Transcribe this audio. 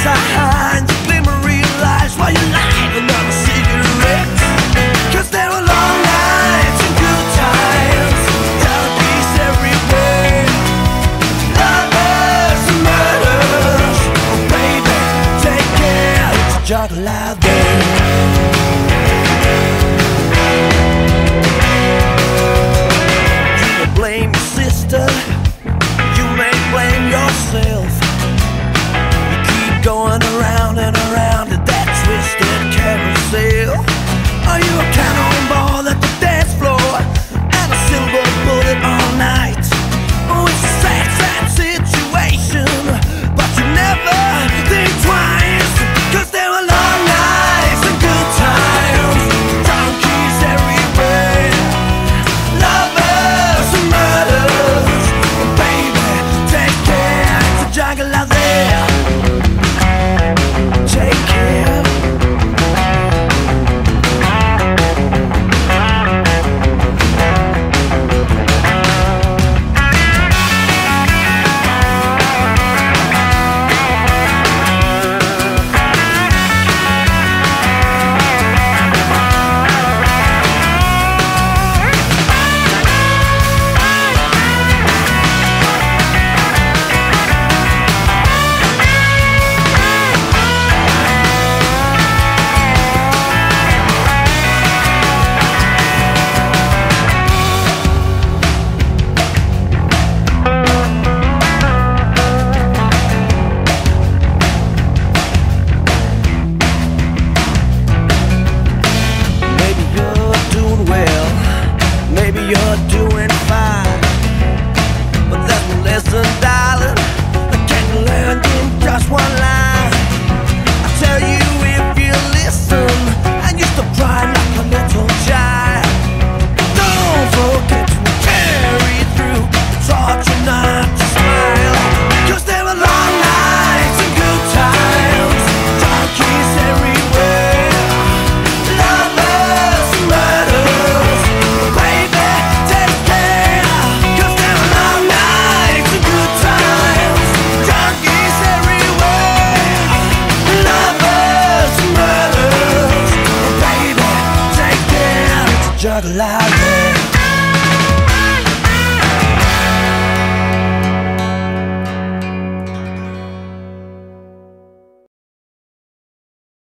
signs, glimmering lights while you light another cigarette. 'Cause there were long nights and good times, junkies everywhere, lovers and murders. Oh baby, take care, it's a jungle out there. You may blame your sister, you may blame yourself. You keep going around and around at that twisted carousel. Are you a cannonball at the dance floor and a silver bullet all night? Oh, it's a sad, sad situation, but you never think twice. 'Cause there were long nights and good times, junkies everywhere, lovers and murders. Baby, take care, it's a jungle out there. Take care. Maybe you're doing fine, but that's a lesson, darling, I can't learn in just one line. I tell you if you listen and you stop crying like a little child. Don't forget to carry through, it's hard to not to smile. 'Cause there were long nights and good times, junkies everywhere, lovers and murders. Juggle out.